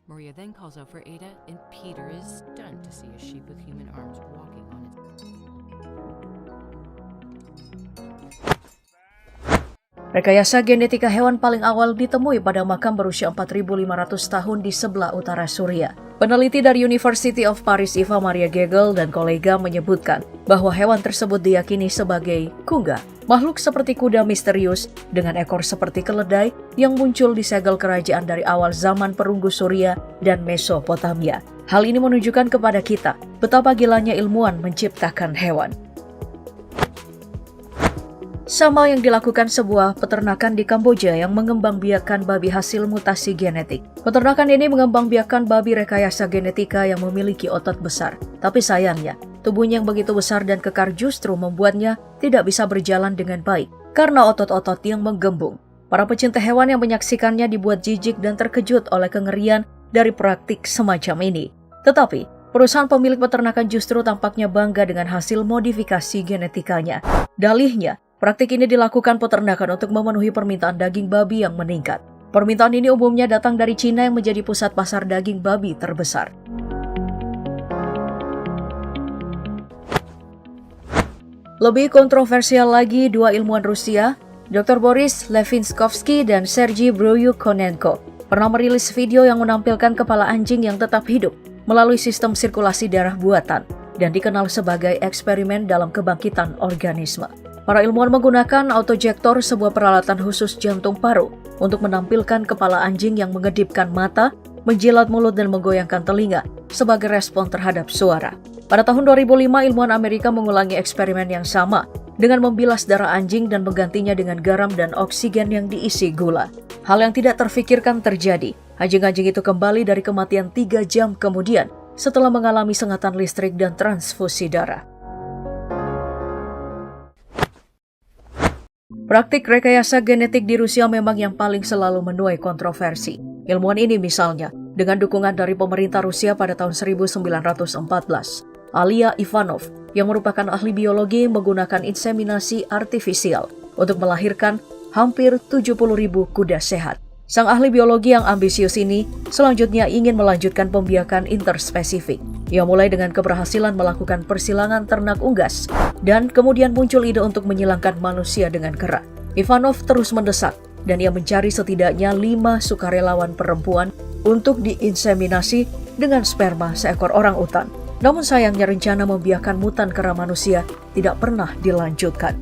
Maria then calls out for Ada, and Peter is stunned to see a sheep with human arms walking on its. Rekayasa genetika hewan paling awal ditemui pada makam berusia 4.500 tahun di sebelah utara Suriah. Peneliti dari University of Paris Eva Maria Gegel dan kolega menyebutkan bahwa hewan tersebut diyakini sebagai kunga, makhluk seperti kuda misterius dengan ekor seperti keledai yang muncul di segel kerajaan dari awal zaman perunggu Suriah dan Mesopotamia. Hal ini menunjukkan kepada kita betapa gilanya ilmuwan menciptakan hewan. Sama yang dilakukan sebuah peternakan di Kamboja yang mengembangbiakan babi hasil mutasi genetik. Peternakan ini mengembangbiakan babi rekayasa genetika yang memiliki otot besar. Tapi sayangnya, tubuhnya yang begitu besar dan kekar justru membuatnya tidak bisa berjalan dengan baik karena otot-otot yang menggembung. Para pecinta hewan yang menyaksikannya dibuat jijik dan terkejut oleh kengerian dari praktik semacam ini. Tetapi, perusahaan pemilik peternakan justru tampaknya bangga dengan hasil modifikasi genetikanya. Dalihnya, praktik ini dilakukan peternakan untuk memenuhi permintaan daging babi yang meningkat. Permintaan ini umumnya datang dari Cina yang menjadi pusat pasar daging babi terbesar. Lebih kontroversial lagi, dua ilmuwan Rusia, Dr. Boris Levinskovsky dan Sergei Bryukhanenko, pernah merilis video yang menampilkan kepala anjing yang tetap hidup melalui sistem sirkulasi darah buatan dan dikenal sebagai eksperimen dalam kebangkitan organisme. Para ilmuwan menggunakan autojektor, sebuah peralatan khusus jantung paru, untuk menampilkan kepala anjing yang mengedipkan mata, menjilat mulut dan menggoyangkan telinga sebagai respon terhadap suara. Pada tahun 2005, ilmuwan Amerika mengulangi eksperimen yang sama dengan membilas darah anjing dan menggantinya dengan garam dan oksigen yang diisi gula. Hal yang tidak terfikirkan terjadi. Anjing-anjing itu kembali dari kematian 3 jam kemudian setelah mengalami sengatan listrik dan transfusi darah. Praktik rekayasa genetik di Rusia memang yang paling selalu menuai kontroversi. Ilmuwan ini misalnya, dengan dukungan dari pemerintah Rusia pada tahun 1914, Alia Ivanov, yang merupakan ahli biologi, menggunakan inseminasi artifisial untuk melahirkan hampir 70.000 kuda sehat. Sang ahli biologi yang ambisius ini selanjutnya ingin melanjutkan pembiakan interspesifik. Ia mulai dengan keberhasilan melakukan persilangan ternak unggas dan kemudian muncul ide untuk menyilangkan manusia dengan kera. Ivanov terus mendesak dan ia mencari setidaknya 5 sukarelawan perempuan untuk diinseminasi dengan sperma seekor orang utan. Namun sayangnya rencana membiakkan mutan kera manusia tidak pernah dilanjutkan.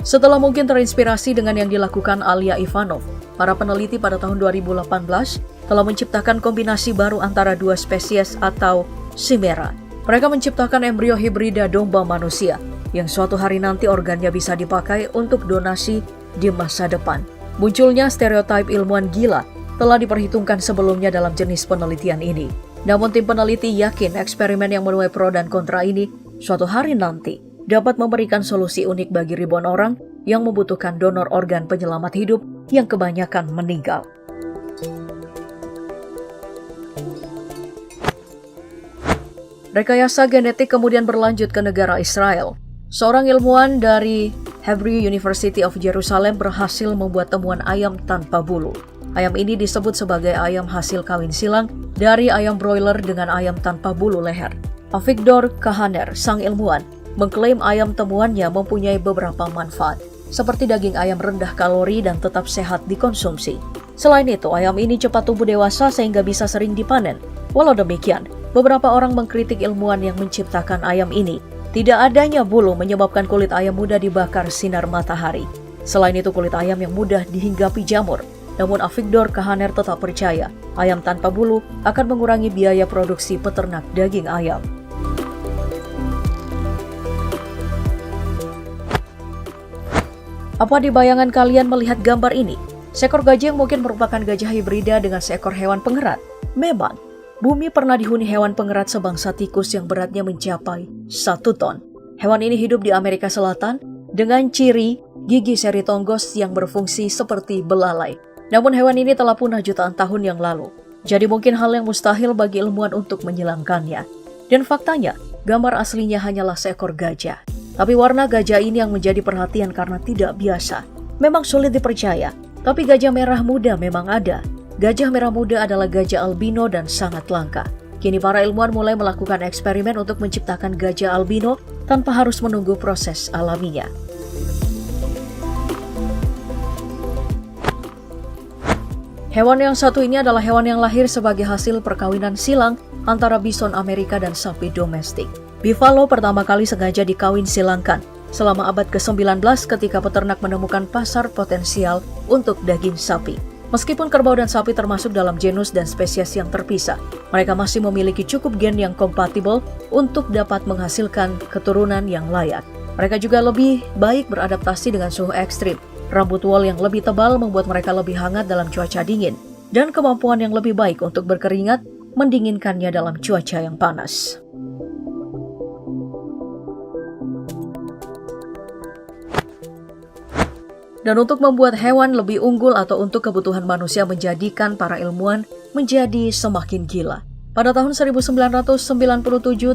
Setelah mungkin terinspirasi dengan yang dilakukan Alia Ivanov, para peneliti pada tahun 2018 telah menciptakan kombinasi baru antara 2 spesies atau chimera. Mereka menciptakan embrio hibrida domba manusia yang suatu hari nanti organnya bisa dipakai untuk donasi di masa depan. Munculnya stereotip ilmuwan gila telah diperhitungkan sebelumnya dalam jenis penelitian ini. Namun tim peneliti yakin eksperimen yang menuai pro dan kontra ini suatu hari nanti dapat memberikan solusi unik bagi ribuan orang yang membutuhkan donor organ penyelamat hidup yang kebanyakan meninggal. Rekayasa genetik kemudian berlanjut ke negara Israel. Seorang ilmuwan dari Hebrew University of Jerusalem berhasil membuat temuan ayam tanpa bulu. Ayam ini disebut sebagai ayam hasil kawin silang dari ayam broiler dengan ayam tanpa bulu leher. Avigdor Kahaner, sang ilmuwan, mengklaim ayam temuannya mempunyai beberapa manfaat, seperti daging ayam rendah kalori dan tetap sehat dikonsumsi. Selain itu, ayam ini cepat tumbuh dewasa sehingga bisa sering dipanen. Walau demikian, beberapa orang mengkritik ilmuwan yang menciptakan ayam ini. Tidak adanya bulu menyebabkan kulit ayam mudah dibakar sinar matahari. Selain itu, kulit ayam yang mudah dihinggapi jamur. Namun Avigdor Kahaner tetap percaya, ayam tanpa bulu akan mengurangi biaya produksi peternak daging ayam. Apa di bayangan kalian melihat gambar ini? Seekor gajah yang mungkin merupakan gajah hibrida dengan seekor hewan pengerat. Memang, bumi pernah dihuni hewan pengerat sebangsa tikus yang beratnya mencapai 1 ton. Hewan ini hidup di Amerika Selatan dengan ciri gigi seri tonggos yang berfungsi seperti belalai. Namun hewan ini telah punah jutaan tahun yang lalu. Jadi mungkin hal yang mustahil bagi ilmuwan untuk menyilangkannya. Dan faktanya, gambar aslinya hanyalah seekor gajah. Tapi warna gajah ini yang menjadi perhatian karena tidak biasa. Memang sulit dipercaya Tapi gajah merah muda memang ada. Gajah merah muda adalah gajah albino dan sangat langka. Kini para ilmuwan mulai melakukan eksperimen untuk menciptakan gajah albino tanpa harus menunggu proses alaminya. Hewan yang satu ini adalah hewan yang lahir sebagai hasil perkawinan silang antara bison Amerika dan sapi domestik. Buffalo pertama kali sengaja dikawin silangkan selama abad ke-19 ketika peternak menemukan pasar potensial untuk daging sapi. Meskipun kerbau dan sapi termasuk dalam genus dan spesies yang terpisah, mereka masih memiliki cukup gen yang kompatibel untuk dapat menghasilkan keturunan yang layak. Mereka juga lebih baik beradaptasi dengan suhu ekstrim. Rambut wool yang lebih tebal membuat mereka lebih hangat dalam cuaca dingin, dan kemampuan yang lebih baik untuk berkeringat mendinginkannya dalam cuaca yang panas. Dan untuk membuat hewan lebih unggul atau untuk kebutuhan manusia menjadikan para ilmuwan menjadi semakin gila. Pada tahun 1997,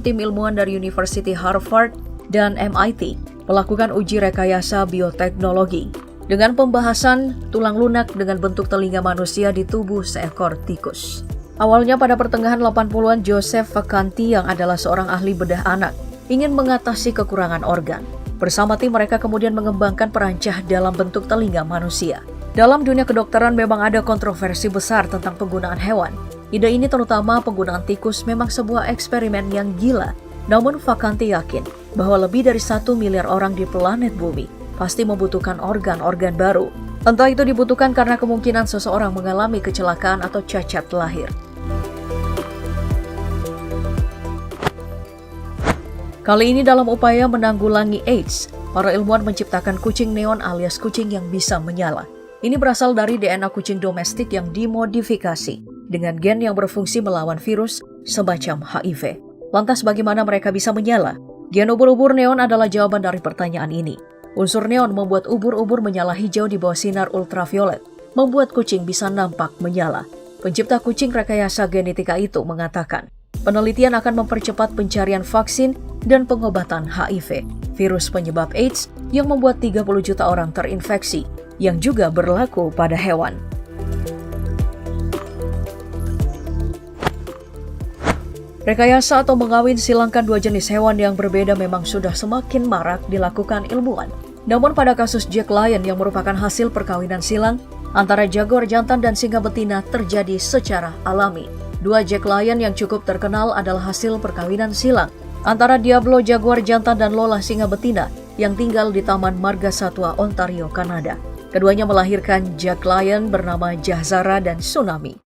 tim ilmuwan dari University Harvard dan MIT melakukan uji rekayasa bioteknologi dengan pembahasan tulang lunak dengan bentuk telinga manusia di tubuh seekor tikus. Awalnya pada pertengahan 80-an, Joseph Vacanti yang adalah seorang ahli bedah anak ingin mengatasi kekurangan organ. Bersama tim mereka kemudian mengembangkan perancah dalam bentuk telinga manusia. Dalam dunia kedokteran memang ada kontroversi besar tentang penggunaan hewan. Ide ini terutama penggunaan tikus memang sebuah eksperimen yang gila. Namun Vacanti yakin bahwa lebih dari 1 miliar orang di planet bumi pasti membutuhkan organ-organ baru. Entah itu dibutuhkan karena kemungkinan seseorang mengalami kecelakaan atau cacat lahir. Kali ini dalam upaya menanggulangi AIDS, para ilmuwan menciptakan kucing neon alias kucing yang bisa menyala. Ini berasal dari DNA kucing domestik yang dimodifikasi dengan gen yang berfungsi melawan virus semacam HIV. Lantas bagaimana mereka bisa menyala? Gen ubur-ubur neon adalah jawaban dari pertanyaan ini. Unsur neon membuat ubur-ubur menyala hijau di bawah sinar ultraviolet, membuat kucing bisa nampak menyala. Pencipta kucing rekayasa genetika itu mengatakan, penelitian akan mempercepat pencarian vaksin dan pengobatan HIV, virus penyebab AIDS yang membuat 30 juta orang terinfeksi, yang juga berlaku pada hewan. Rekayasa atau mengawin silangkan dua jenis hewan yang berbeda memang sudah semakin marak dilakukan ilmuwan. Namun pada kasus Jack Lion yang merupakan hasil perkawinan silang antara jaguar jantan dan singa betina terjadi secara alami. Dua Jack Lion yang cukup terkenal adalah hasil perkawinan silang antara Diablo jaguar jantan dan Lola singa betina yang tinggal di Taman Marga Satwa Ontario, Kanada. Keduanya melahirkan Jack Lion bernama Jahzara dan Tsunami.